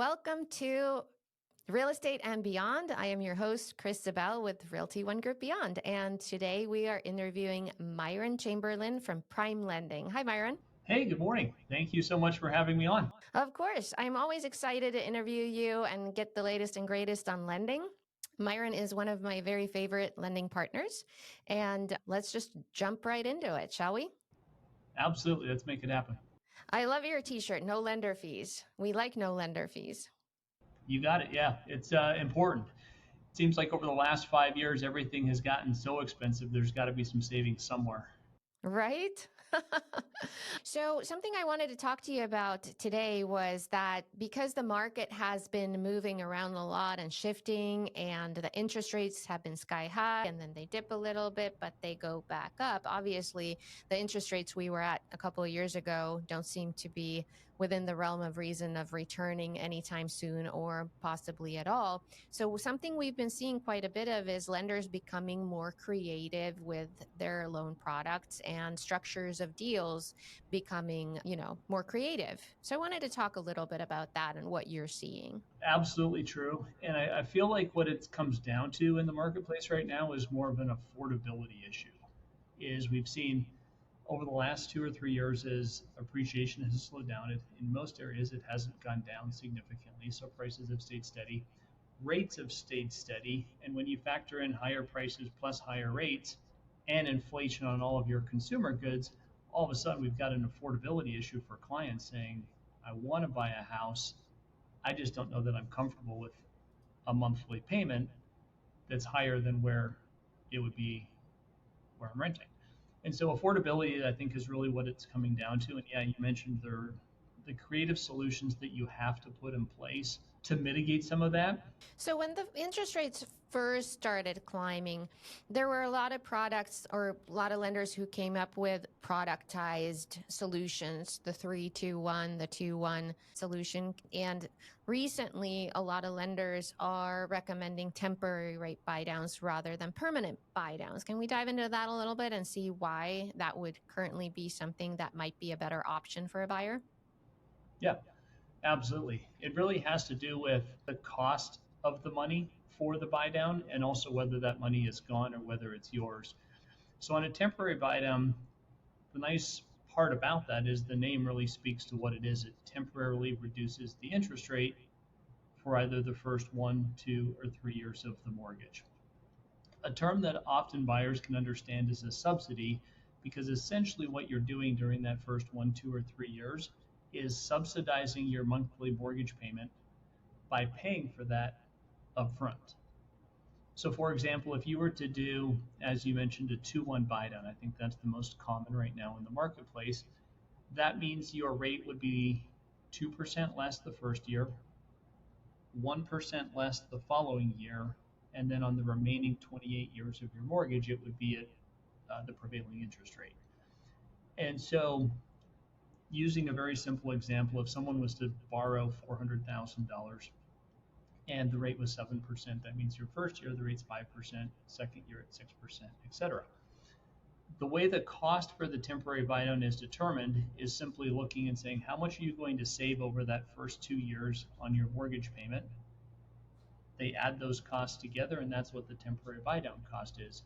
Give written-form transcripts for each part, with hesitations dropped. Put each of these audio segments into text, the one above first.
Welcome to Real Estate and Beyond. I am your host, Chris Zabel with Realty One Group Beyond. And today we are interviewing Myron Chamberlain from Prime Lending. Hi, Myron. Hey, good morning. Thank you so much for having me on. Of course, I'm always excited to interview you and get the latest and greatest on lending. Myron is one of my very favorite lending partners. And let's just jump right into it, shall we? Absolutely. Let's make it happen. I love your t-shirt, no lender fees. We like no lender fees. You got it. Yeah, it's important. It seems like over the last 5 years, everything has gotten so expensive. There's got to be some savings somewhere. Right? So something I wanted to talk to you about today was that because the market has been moving around a lot and shifting, and the interest rates have been sky high and then they dip a little bit, but they go back up. Obviously, the interest rates we were at a couple of years ago don't seem to be within the realm of reason of returning anytime soon or possibly at all. So something we've been seeing quite a bit of is lenders becoming more creative with their loan products and structures of deals becoming, more creative. So I wanted to talk a little bit about that and what you're seeing. Absolutely true. And I feel like what it comes down to in the marketplace right now is more of an affordability issue. Is we've seen over the last 2 or 3 years as appreciation has slowed down. In most areas, it hasn't gone down significantly. So prices have stayed steady. Rates have stayed steady. And when you factor in higher prices plus higher rates and inflation on all of your consumer goods, all of a sudden we've got an affordability issue for clients saying, I want to buy a house. I just don't know that I'm comfortable with a monthly payment that's higher than where it would be where I'm renting. And so affordability, I think, is really what it's coming down to. And yeah, you mentioned the creative solutions that you have to put in place to mitigate some of that. So when the interest rates first started climbing, there were a lot of products or a lot of lenders who came up with productized solutions, the 3-2-1, the 2-1 solution. And recently, a lot of lenders are recommending temporary rate buy downs rather than permanent buy downs. Can we dive into that a little bit and see why that would currently be something that might be a better option for a buyer? Yeah, absolutely. It really has to do with the cost of the money for the buy down and also whether that money is gone or whether it's yours. So on a temporary buy down, the nice part about that is the name really speaks to what it is. It temporarily reduces the interest rate for either the first 1, 2, or 3 years of the mortgage. A term that often buyers can understand is a subsidy, because essentially what you're doing during that first 1, 2, or 3 years is subsidizing your monthly mortgage payment by paying for that upfront. So for example, if you were to do, as you mentioned, a 2-1 buy down, I think that's the most common right now in the marketplace. That means your rate would be 2% less the first year, 1% less the following year, and then on the remaining 28 years of your mortgage, it would be at the prevailing interest rate. And so using a very simple example, if someone was to borrow $400,000 and the rate was 7%, that means your first year the rate's 5%, second year at 6%, etc. The way the cost for the temporary buy down is determined is simply looking and saying, how much are you going to save over that first 2 years on your mortgage payment? They add those costs together, and that's what the temporary buy down cost is.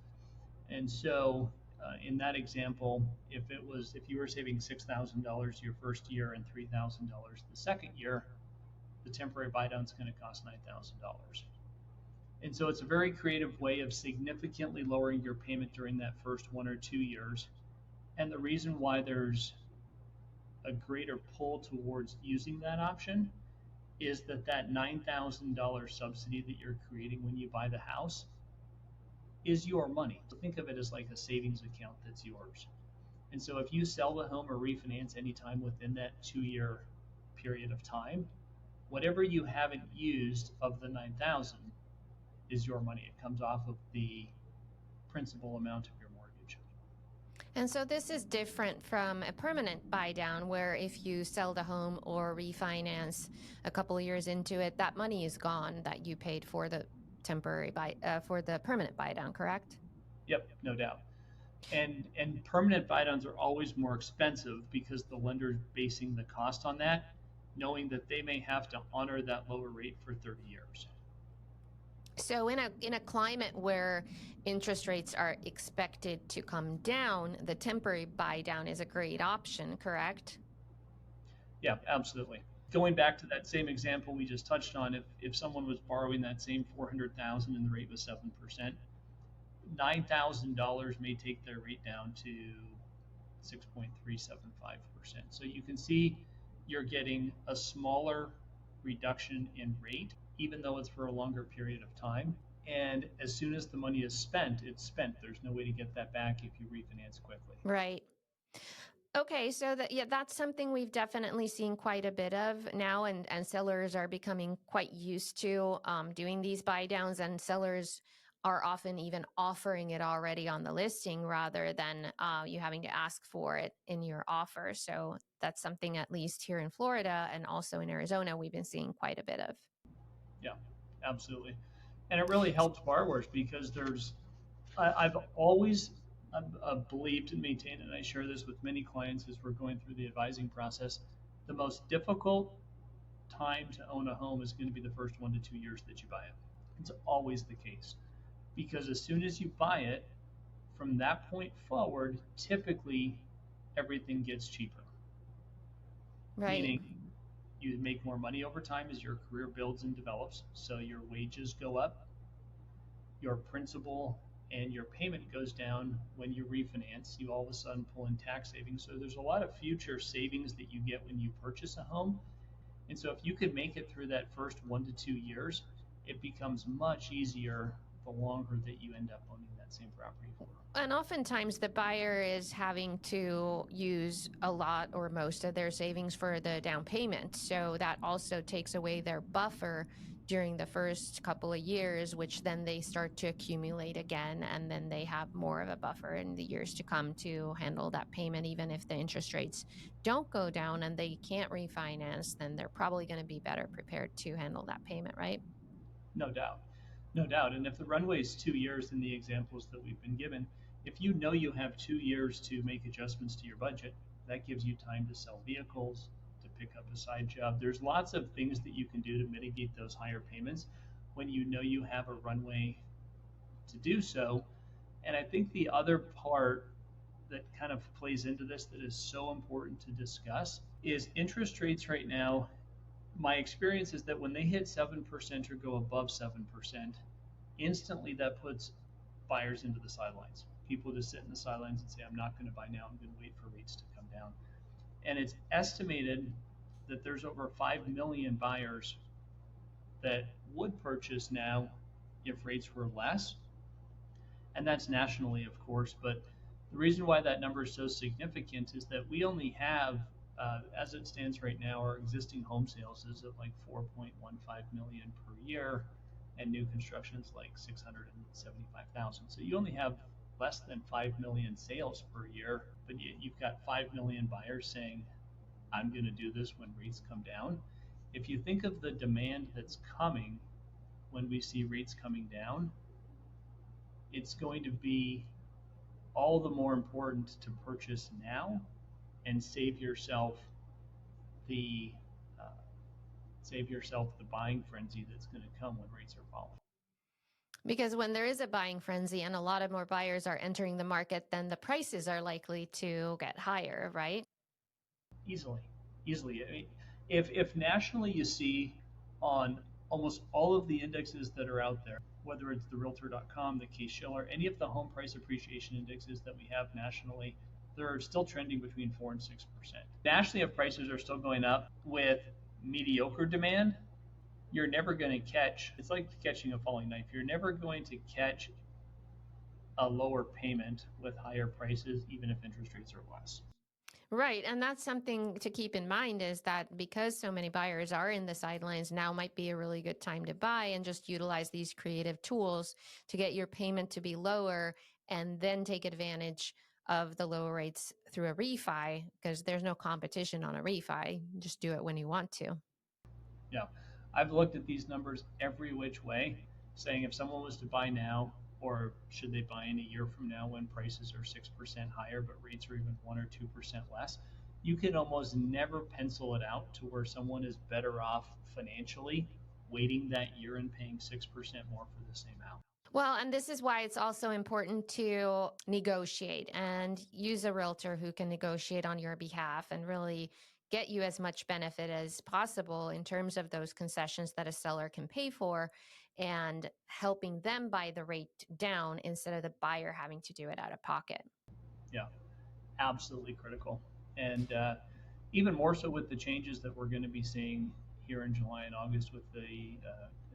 And so in that example, if you were saving $6,000 your first year and $3,000 the second year, the temporary buy down is going to cost $9,000. And so it's a very creative way of significantly lowering your payment during that first 1 or 2 years. And the reason why there's a greater pull towards using that option is that $9,000 subsidy that you're creating when you buy the house is your money. So think of it as like a savings account that's yours. And so if you sell the home or refinance anytime within that 2-year period of time, whatever you haven't used of the 9,000 is your money. It comes off of the principal amount of your mortgage. And so this is different from a permanent buy down, where if you sell the home or refinance a couple of years into it, that money is gone that you paid for the for the permanent buy down, correct? Yep, no doubt. And permanent buy downs are always more expensive because the lender's basing the cost on that. knowing that they may have to honor that lower rate for 30 years. So in a climate where interest rates are expected to come down, the temporary buy down is a great option, correct? Yeah, absolutely. Going back to that same example we just touched on, if someone was borrowing that same 400,000 and the rate was 7%, $9,000 may take their rate down to 6.375%. So you can see you're getting a smaller reduction in rate, even though it's for a longer period of time. And as soon as the money is spent, it's spent. There's no way to get that back if you refinance quickly. Right. Okay, so that's something we've definitely seen quite a bit of now, and sellers are becoming quite used to doing these buy downs, and sellers are often even offering it already on the listing rather than you having to ask for it in your offer. So that's something, at least here in Florida and also in Arizona, we've been seeing quite a bit of. Yeah, absolutely. And it really helps borrowers because I've always believed and maintained, and I share this with many clients as we're going through the advising process, the most difficult time to own a home is going to be the first 1 to 2 years that you buy it. It's always the case because as soon as you buy it, from that point forward, typically everything gets cheaper, Right. meaning you make more money over time as your career builds and develops. So your wages go up, your principal and your payment goes down when you refinance. You all of a sudden pull in tax savings. So there's a lot of future savings that you get when you purchase a home. And so if you could make it through that first 1 to 2 years, it becomes much easier the longer that you end up owning that same property for. And oftentimes the buyer is having to use a lot or most of their savings for the down payment. So that also takes away their buffer during the first couple of years, which then they start to accumulate again. And then they have more of a buffer in the years to come to handle that payment. Even if the interest rates don't go down and they can't refinance, then they're probably going to be better prepared to handle that payment, right? No doubt. No doubt. And if the runway is 2 years in the examples that we've been given, if you know you have 2 years to make adjustments to your budget, that gives you time to sell vehicles, to pick up a side job. There's lots of things that you can do to mitigate those higher payments when you know you have a runway to do so. And I think the other part that kind of plays into this that is so important to discuss is interest rates right now. My experience is that when they hit 7% or go above 7%, instantly that puts buyers into the sidelines. People just sit in the sidelines and say, I'm not going to buy now. I'm going to wait for rates to come down. And it's estimated that there's over 5 million buyers that would purchase now if rates were less. And that's nationally, of course. But the reason why that number is so significant is that we only have, as it stands right now, our existing home sales is at like 4.15 million per year, and new construction is like 675,000. So you only have less than 5 million sales per year, but you've got 5 million buyers saying, I'm going to do this when rates come down. If you think of the demand that's coming when we see rates coming down, it's going to be all the more important to purchase now and the uh, save yourself the buying frenzy that's going to come when rates are falling. Because when there is a buying frenzy and a lot of more buyers are entering the market, then the prices are likely to get higher, right? Easily, easily. I mean, if nationally you see on almost all of the indexes that are out there, whether it's the Realtor.com, the Case-Shiller, any of the home price appreciation indexes that we have nationally, they're still trending between 4 and 6%. Nationally, if prices are still going up with mediocre demand, you're never going to catch. It's like catching a falling knife. You're never going to catch a lower payment with higher prices, even if interest rates are less. Right. And that's something to keep in mind, is that because so many buyers are in the sidelines, now might be a really good time to buy and just utilize these creative tools to get your payment to be lower and then take advantage of the lower rates through a refi, because there's no competition on a refi. Just do it when you want to. Yeah, I've looked at these numbers every which way, saying if someone was to buy now, or should they buy in a year from now when prices are 6% higher, but rates are even 1 or 2% less, you can almost never pencil it out to where someone is better off financially waiting that year and paying 6% more for the same house. Well, and this is why it's also important to negotiate and use a realtor who can negotiate on your behalf and really get you as much benefit as possible in terms of those concessions that a seller can pay for and helping them buy the rate down instead of the buyer having to do it out of pocket. Yeah, absolutely critical. And even more so with the changes that we're going to be seeing here in July and August with the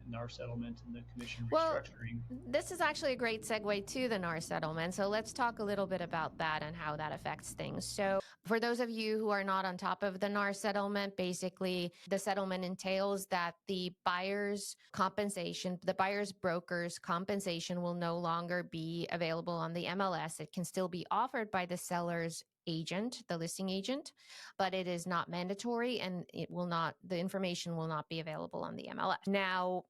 NAR settlement and the commission Well, restructuring. this is actually a great segue to the NAR settlement. So let's talk a little bit about that and how that affects things. So, for those of you who are not on top of the NAR settlement, basically the settlement entails that the buyer's compensation, the buyer's broker's compensation will no longer be available on the MLS. It can still be offered by the seller's agent, the listing agent, but it is not mandatory and the information will not be available on the MLS. Now,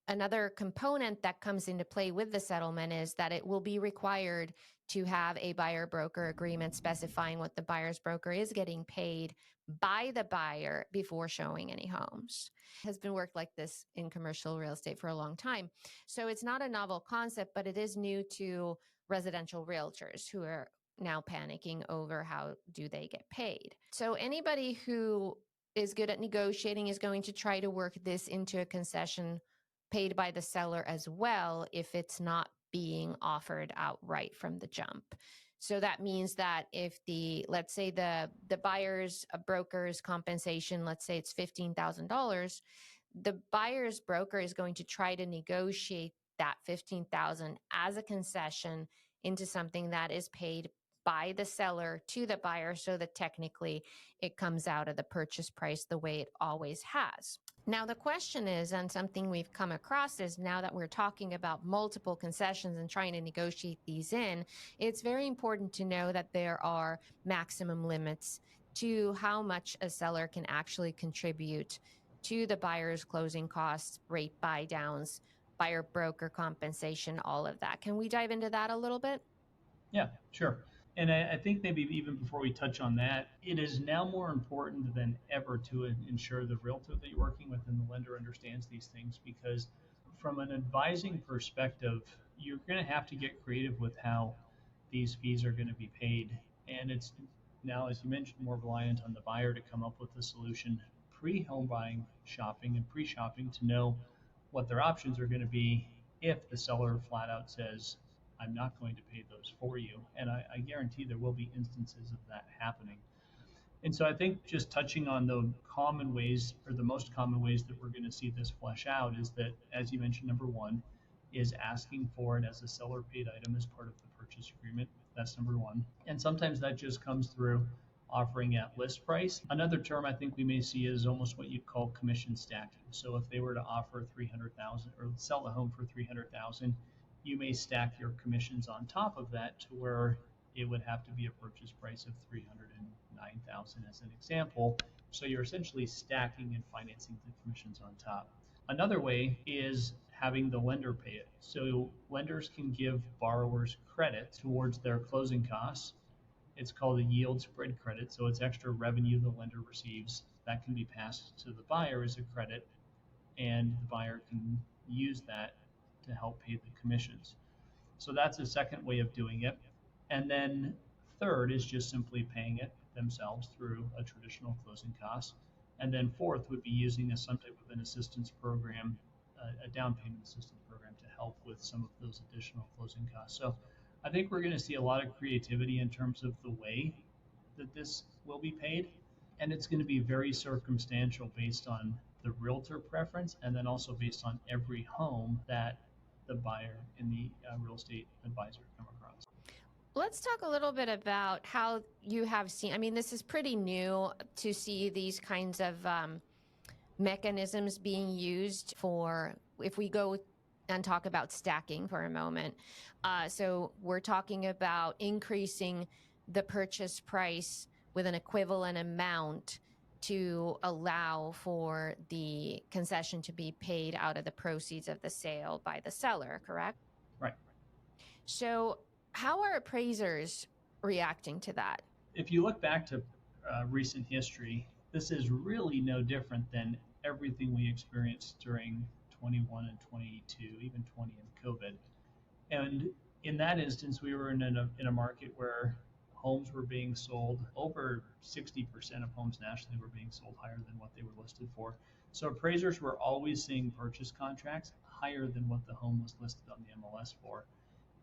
another component that comes into play with the settlement is that it will be required to have a buyer broker agreement specifying what the buyer's broker is getting paid by the buyer before showing any homes. It has been worked like this in commercial real estate for a long time. So it's not a novel concept, but it is new to residential realtors who are now panicking over how do they get paid. So anybody who is good at negotiating is going to try to work this into a concession paid by the seller as well if it's not being offered outright from the jump. So that means that if let's say the buyer's broker's compensation, let's say it's $15,000, the buyer's broker is going to try to negotiate that $15,000 as a concession into something that is paid by the seller to the buyer so that technically it comes out of the purchase price the way it always has. Now, the question is, and something we've come across is now that we're talking about multiple concessions and trying to negotiate these in, it's very important to know that there are maximum limits to how much a seller can actually contribute to the buyer's closing costs, rate buy downs, buyer broker compensation, all of that. Can we dive into that a little bit? Yeah, sure. And I think maybe even before we touch on that, it is now more important than ever to ensure the realtor that you're working with and the lender understands these things because, from an advising perspective, you're going to have to get creative with how these fees are going to be paid. And it's now, as you mentioned, more reliant on the buyer to come up with a solution pre home buying shopping and pre shopping to know what their options are going to be if the seller flat out says, I'm not going to pay those for you. And I guarantee there will be instances of that happening. And so I think just touching on the common ways or the most common ways that we're going to see this flesh out is that, as you mentioned, number one is asking for it as a seller paid item as part of the purchase agreement. That's number one. And sometimes that just comes through offering at list price. Another term I think we may see is almost what you'd call commission stacking. So if they were to offer 300,000 or sell the home for 300,000, you may stack your commissions on top of that to where it would have to be a purchase price of 309,000 as an example. So you're essentially stacking and financing the commissions on top. Another way is having the lender pay it. So lenders can give borrowers credit towards their closing costs. It's called a yield spread credit. So it's extra revenue the lender receives that can be passed to the buyer as a credit, and the buyer can use that to help pay the commissions. So that's a second way of doing it. And then third is just simply paying it themselves through a traditional closing cost. And then fourth would be using some type of an assistance program, a down payment assistance program to help with some of those additional closing costs. So I think we're going to see a lot of creativity in terms of the way that this will be paid. And it's going to be very circumstantial based on the realtor preference and then also based on every home that the buyer and the real estate advisor come across. Let's talk a little bit about how you have seen. I mean, this is pretty new to see these kinds of mechanisms being used for, if we go and talk about stacking for a moment. So we're talking about increasing the purchase price with an equivalent amount to allow for the concession to be paid out of the proceeds of the sale by the seller, correct? Right. So how are appraisers reacting to that? If you look back to recent history, this is really no different than everything we experienced during 21 and 22, even 20 and COVID. And in that instance, we were in a market where homes were being sold, over 60% of homes nationally were being sold higher than what they were listed for. So appraisers were always seeing purchase contracts higher than what the home was listed on the MLS for.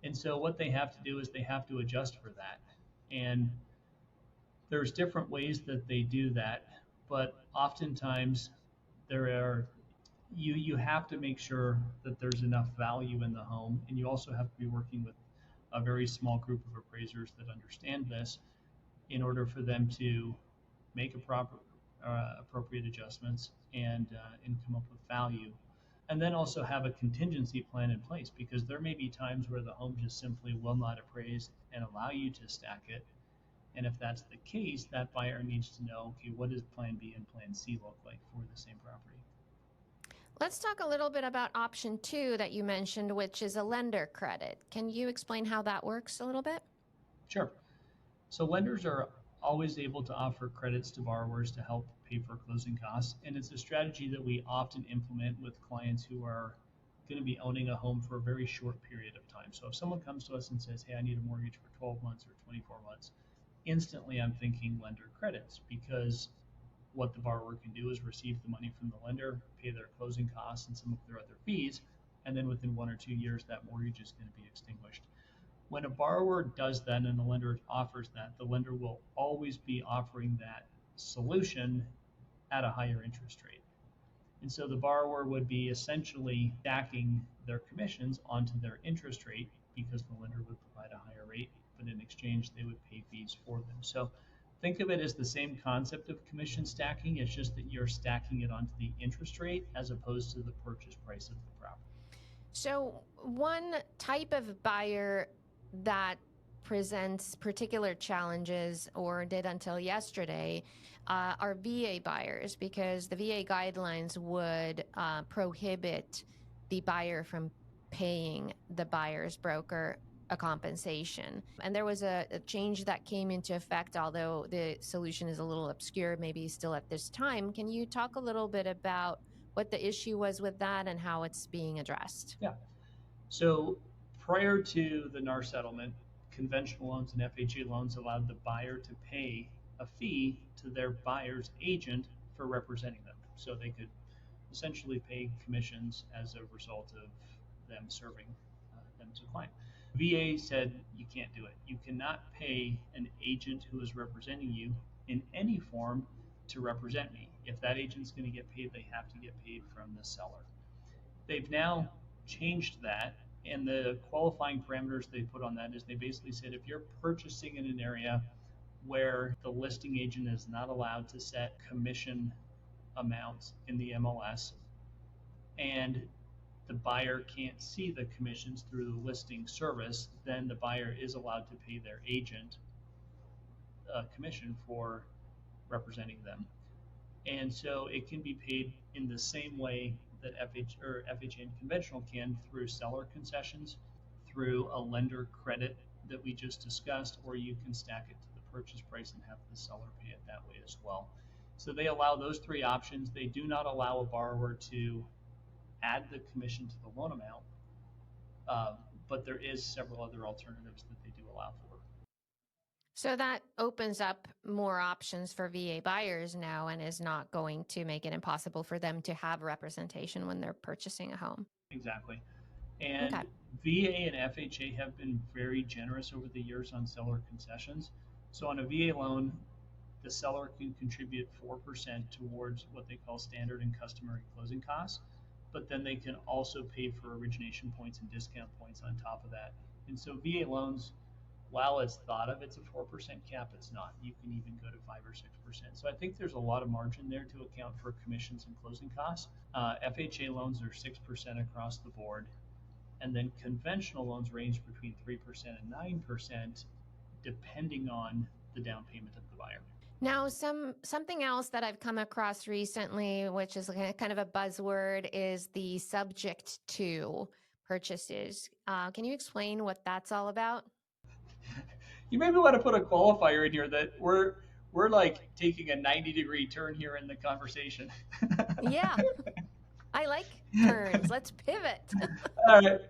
And so what they have to do is they have to adjust for that. And there's different ways that they do that, but oftentimes there are you have to make sure that there's enough value in the home, and you also have to be working with a very small group of appraisers that understand this in order for them to make a proper appropriate adjustments and come up with value, and then also have a contingency plan in place, because there may be times where the home just simply will not appraise and allow you to stack it. And if that's the case, that buyer needs to know, okay, what does plan B and plan C look like for the same property? Let's talk a little bit about option two that you mentioned, which is a lender credit. Can you explain how that works a little bit? Sure. So lenders are always able to offer credits to borrowers to help pay for closing costs. And it's a strategy that we often implement with clients who are going to be owning a home for a very short period of time. So if someone comes to us and says, hey, I need a mortgage for 12 months or 24 months, instantly I'm thinking lender credits, because what the borrower can do is receive the money from the lender, pay their closing costs and some of their other fees, and then within 1 or 2 years, that mortgage is going to be extinguished. When a borrower does that and the lender offers that, the lender will always be offering that solution at a higher interest rate. And so the borrower would be essentially stacking their commissions onto their interest rate, because the lender would provide a higher rate, but in exchange, they would pay fees for them. So think of it as the same concept of commission stacking. It's just that you're stacking it onto the interest rate as opposed to the purchase price of the property. So, one type of buyer that presents particular challenges, or did until yesterday, are VA buyers, because the VA guidelines would prohibit the buyer from paying the buyer's broker a compensation. And there was a change that came into effect, although the solution is a little obscure, maybe still at this time. Can you talk a little bit about what the issue was with that and how it's being addressed? Yeah. So prior to the NAR settlement, conventional loans and FHA loans allowed the buyer to pay a fee to their buyer's agent for representing them. So they could essentially pay commissions as a result of them serving them as a client. VA said you can't do it. You cannot pay an agent who is representing you in any form to represent me. If that agent's going to get paid, they have to get paid from the seller. They've now changed that, and the qualifying parameters they put on that is they basically said if you're purchasing in an area where the listing agent is not allowed to set commission amounts in the MLS, and the buyer can't see the commissions through the listing service, then the buyer is allowed to pay their agent a commission for representing them. And so it can be paid in the same way that FHA and conventional can, through seller concessions, through a lender credit that we just discussed, or you can stack it to the purchase price and have the seller pay it that way as well. So they allow those three options. They do not allow a borrower to add the commission to the loan amount, but there is several other alternatives that they do allow for. So that opens up more options for VA buyers now, and is not going to make it impossible for them to have representation when they're purchasing a home. Exactly. And Okay. VA and FHA have been very generous over the years on seller concessions. So on a VA loan, the seller can contribute 4% towards what they call standard and customary closing costs, but then they can also pay for origination points and discount points on top of that. And so VA loans, while it's thought of, it's a 4% cap, it's not. You can even go to 5 or 6%. So I think there's a lot of margin there to account for commissions and closing costs. FHA loans are 6% across the board, and then conventional loans range between 3% and 9%, depending on the down payment of the buyer. Now, something else that I've come across recently, which is kind of a buzzword, is the subject to purchases. Can you explain what that's all about? You maybe want to put a qualifier in here that we're like taking a 90-degree turn here in the conversation. Yeah, I like turns. Let's pivot. All right.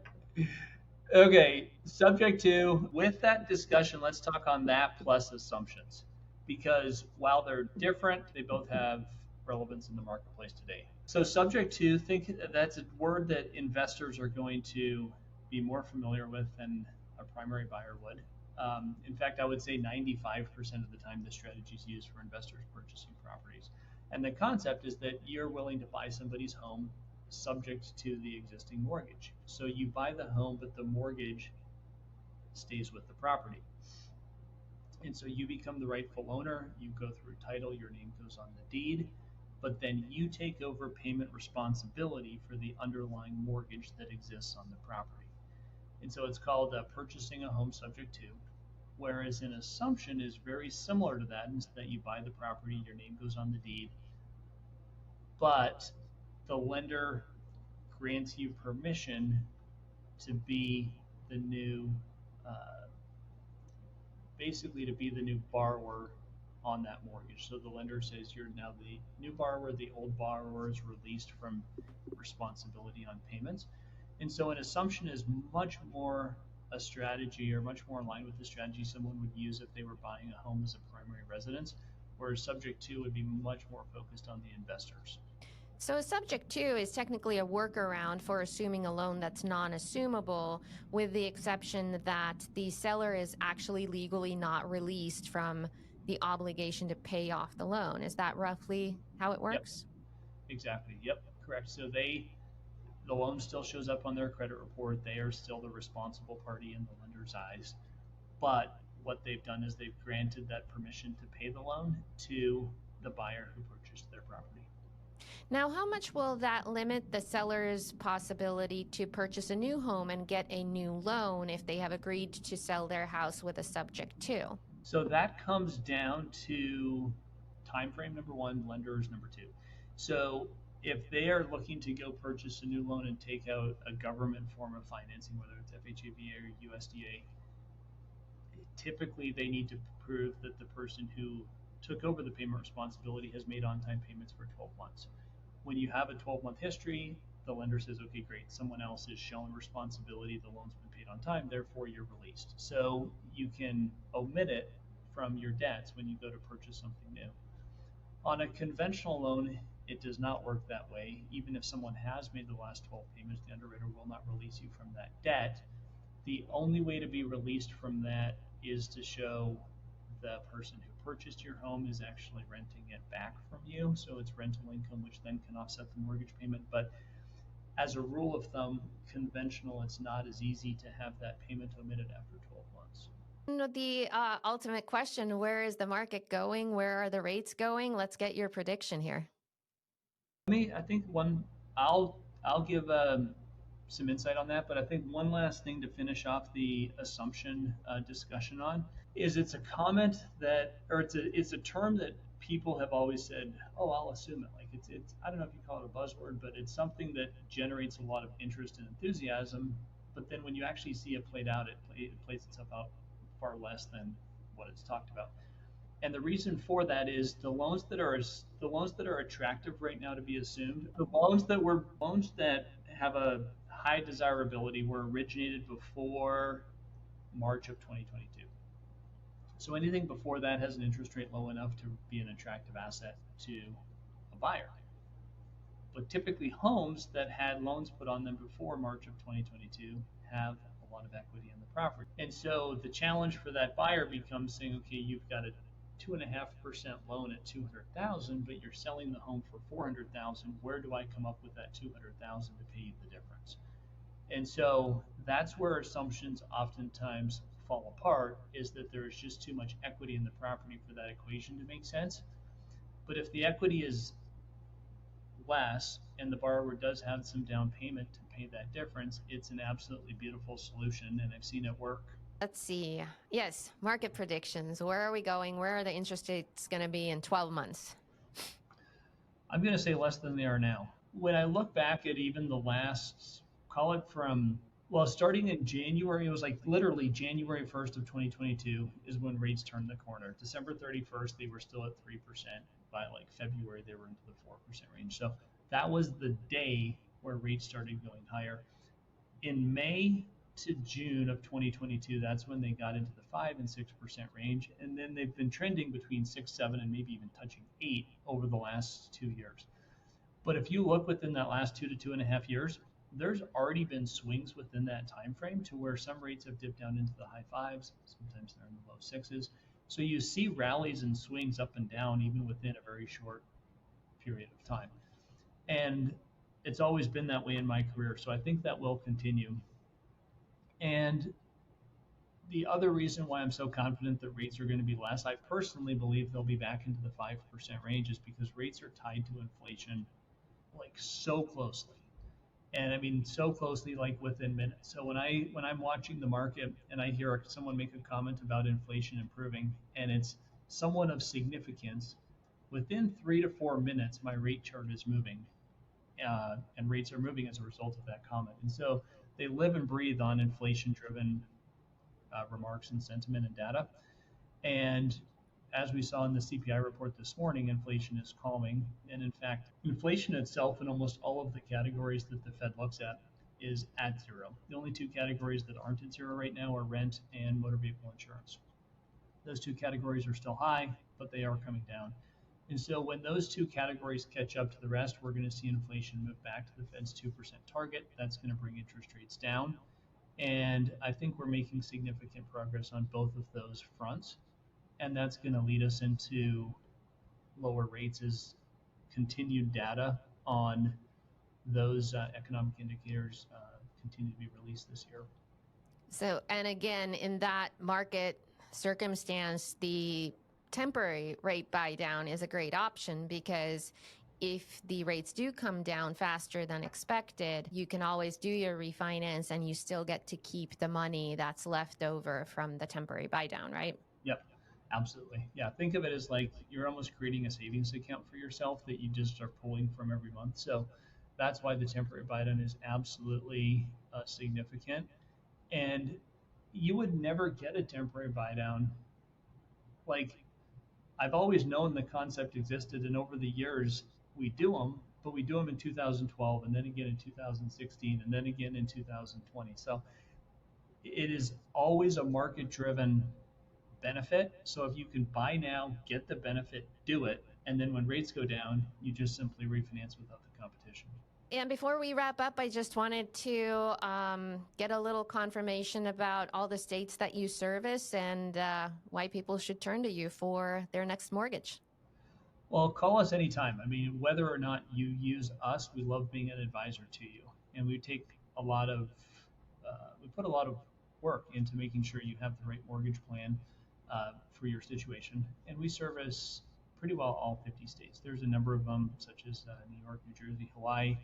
Okay. Subject to, with that discussion, let's talk on that plus assumptions. Because while they're different, they both have relevance in the marketplace today. So, subject to, think that's a word that investors are going to be more familiar with than a primary buyer would. In fact, I would say 95% of the time the strategy is used for investors purchasing properties. And the concept is that you're willing to buy somebody's home subject to the existing mortgage. So you buy the home, but the mortgage stays with the property. And so you become the rightful owner, you go through title, your name goes on the deed, but then you take over payment responsibility for the underlying mortgage that exists on the property. And so it's called purchasing a home subject to, whereas an assumption is very similar to that, in that you buy the property, your name goes on the deed, but the lender grants you permission to be the new, uh, basically to be the new borrower on that mortgage. So the lender says you're now the new borrower, the old borrower is released from responsibility on payments. And so an assumption is much more a strategy, or much more aligned with the strategy someone would use if they were buying a home as a primary residence, whereas subject to would be much more focused on the investors. So, a subject to is technically a workaround for assuming a loan that's non assumable, with the exception that the seller is actually legally not released from the obligation to pay off the loan. Is that roughly how it Yep, works? exactly. Yep, correct. So the loan still shows up on their credit report. They are still the responsible party in the lender's eyes. But what they've done is they've granted that permission to pay the loan to the buyer who purchased their property. Now, how much will that limit the seller's possibility to purchase a new home and get a new loan if they have agreed to sell their house with a subject to? So that comes down to time frame number one, lenders number two. So if they are looking to go purchase a new loan and take out a government form of financing, whether it's FHA, or USDA, typically they need to prove that the person who took over the payment responsibility has made on-time payments for 12 months. When you have a 12-month history, the lender says, okay, great, someone else has shown responsibility, the loan's been paid on time, therefore you're released. So you can omit it from your debts when you go to purchase something new. On a conventional loan, it does not work that way. Even if someone has made the last 12 payments, the underwriter will not release you from that debt. The only way to be released from that is to show the person who purchased your home is actually renting it back from you. So it's rental income, which then can offset the mortgage payment. But as a rule of thumb, conventional, it's not as easy to have that payment omitted after 12 months. No, the ultimate question, where is the market going? Where are the rates going? Let's get your prediction here. I think I'll give some insight on that, but I think one last thing to finish off the assumption discussion on is it's a comment that, or it's a term that people have always said, oh, I'll assume it. Like it's I don't know if you call it a buzzword, but it's something that generates a lot of interest and enthusiasm. But then when you actually see it played out, it plays itself out far less than what it's talked about. And the reason for that is the loans that are attractive right now to be assumed, the loans that have a high desirability were originated before March of 2022. So anything before that has an interest rate low enough to be an attractive asset to a buyer. But typically homes that had loans put on them before March of 2022 have a lot of equity in the property. And so the challenge for that buyer becomes saying, okay, you've got a 2.5% loan at 200,000, but you're selling the home for 400,000. Where do I come up with that 200,000 to pay you the difference? And so that's where assumptions oftentimes fall apart, is that there is just too much equity in the property for that equation to make sense. But if the equity is less and the borrower does have some down payment to pay that difference, it's an absolutely beautiful solution, and I've seen it work. Let's see. Yes, market predictions. Where are we going? Where are the interest rates going to be in 12 months? I'm going to say less than they are now. When I look back at even the last, call it from Well, starting in January, it was like literally January 1st of 2022 is when rates turned the corner. December 31st, they were still at 3%. By like February, they were into the 4% range. So that was the day where rates started going higher. In May to June of 2022, that's when they got into the 5 and 6% range. And then they've been trending between 6, 7, and maybe even touching 8 over the last 2 years. But if you look within that last 2 to 2.5 years, there's already been swings within that time frame to where some rates have dipped down into the high fives, sometimes they're in the low sixes. So you see rallies and swings up and down even within a very short period of time. And it's always been that way in my career. So I think that will continue. And the other reason why I'm so confident that rates are going to be less, I personally believe they'll be back into the 5% range, is because rates are tied to inflation like so closely. And I mean so closely, like within minutes. So when I'm watching the market and I hear someone make a comment about inflation improving and it's somewhat of significance, within 3 to 4 minutes my rate chart is moving, and rates are moving as a result of that comment. And so they live and breathe on inflation driven remarks and sentiment and data. And as we saw in the CPI report this morning, inflation is calming. And in fact, inflation itself in almost all of the categories that the Fed looks at is at zero. The only two categories that aren't at zero right now are rent and motor vehicle insurance. Those two categories are still high, but they are coming down. And so when those two categories catch up to the rest, we're going to see inflation move back to the Fed's 2% target. That's going to bring interest rates down. And I think we're making significant progress on both of those fronts. And that's going to lead us into lower rates as continued data on those economic indicators continue to be released this year. So, and again, in that market circumstance, the temporary rate buy down is a great option, because if the rates do come down faster than expected, you can always do your refinance and you still get to keep the money that's left over from the temporary buy down, right? Yep, absolutely. Yeah, think of it as like you're almost creating a savings account for yourself that you just are pulling from every month. So that's why the temporary buy down is absolutely significant. And you would never get a temporary buy down. Like, I've always known the concept existed, and over the years we do them, but we do them in 2012, and then again in 2016, and then again in 2020. So it is always a market-driven benefit. So if you can buy now, get the benefit, do it, and then when rates go down, you just simply refinance without the competition. And before we wrap up, I just wanted to get a little confirmation about all the states that you service and why people should turn to you for their next mortgage. Well, call us anytime. I mean, whether or not you use us, we love being an advisor to you, and we take a lot of we put a lot of work into making sure you have the right mortgage plan for your situation. And we service pretty well all 50 states. There's a number of them, such as New York, New Jersey, Hawaii,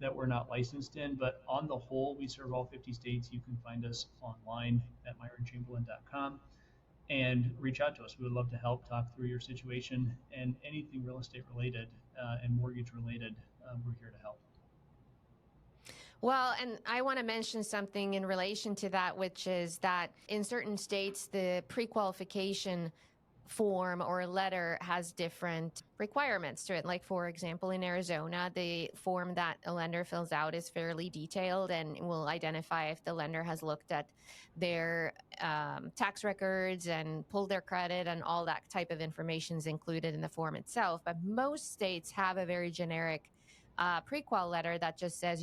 that we're not licensed in, but on the whole, we serve all 50 states. You can find us online at myronchamberlain.com and reach out to us. We would love to help, talk through your situation, and anything real estate related and mortgage related, we're here to help. Well, and I want to mention something in relation to that, which is that in certain states, the pre-qualification form or letter has different requirements to it. Like, for example, in Arizona, the form that a lender fills out is fairly detailed and will identify if the lender has looked at their tax records and pulled their credit, and all that type of information is included in the form itself. But most states have a very generic pre-qual letter that just says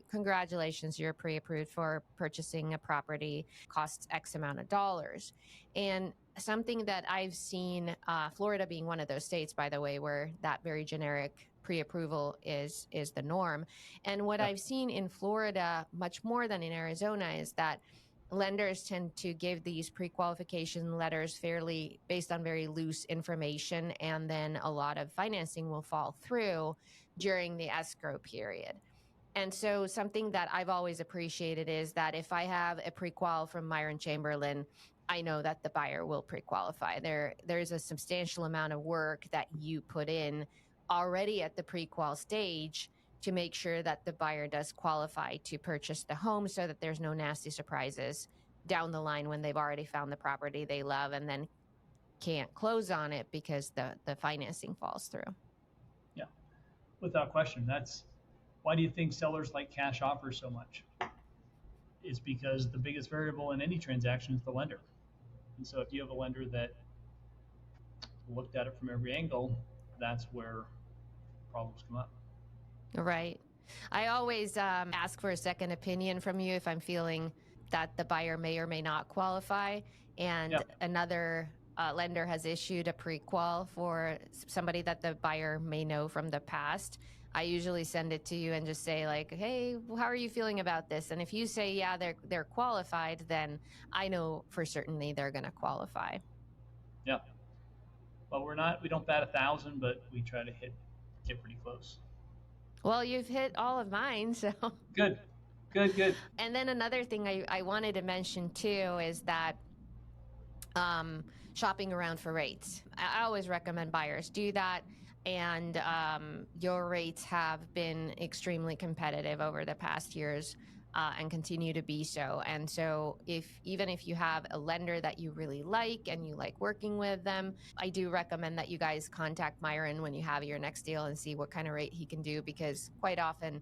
congratulations, you're pre-approved for purchasing a property, costs X amount of dollars. And something that I've seen, Florida being one of those states, by the way, where that very generic pre-approval is the norm. And what I've seen in Florida, much more than in Arizona, is that lenders tend to give these pre-qualification letters fairly based on very loose information, and then a lot of financing will fall through during the escrow period. And so something that I've always appreciated is that if I have a pre-qual from Myron Chamberlain, I know that the buyer will pre-qualify. There's a substantial amount of work that you put in already at the pre-qual stage to make sure that the buyer does qualify to purchase the home so that there's no nasty surprises down the line when they've already found the property they love and then can't close on it because the financing falls through. Yeah, without question. That's why do you think sellers like cash offers so much? It's because the biggest variable in any transaction is the lender. And so if you have a lender that looked at it from every angle, that's where problems come up. Right. I always ask for a second opinion from you if I'm feeling that the buyer may or may not qualify. And Yeah, another lender has issued a pre-qual for somebody that the buyer may know from the past. I usually send it to you and just say like, "Hey, how are you feeling about this?" And if you say, "Yeah, they're qualified," then I know for certainty they're going to qualify. yeah. Well, we don't bat 1,000, but we try to get pretty close. Well, you've hit all of mine, so. Good, good, good. And then another thing I wanted to mention too is that shopping around for rates. I always recommend buyers do that. And your rates have been extremely competitive over the past years and continue to be so. And so, even if you have a lender that you really like and you like working with them, I do recommend that you guys contact Myron when you have your next deal and see what kind of rate he can do, because quite often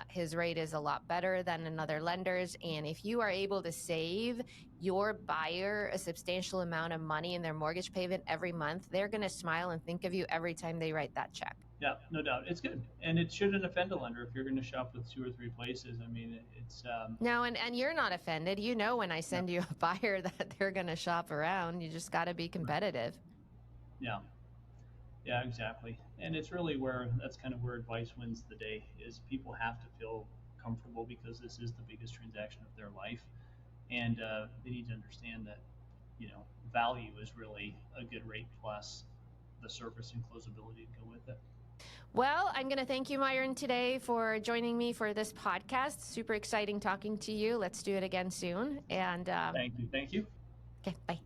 his rate is a lot better than another lender's. And if you are able to save your buyer a substantial amount of money in their mortgage payment every month, they're going to smile and think of you every time they write that check. Yeah, no doubt. It's good. And it shouldn't offend a lender if you're going to shop with 2 or 3 places. I mean, it's. No, and you're not offended. You know, when I send you a buyer that they're going to shop around, you just got to be competitive. Yeah, yeah, exactly. And it's really that's kind of where advice wins the day is people have to feel comfortable because this is the biggest transaction of their life. And they need to understand that, value is really a good rate plus the service and closability to go with it. Well, I'm going to thank you, Myron, today for joining me for this podcast. Super exciting talking to you. Let's do it again soon. And Thank you. Thank you. okay, bye.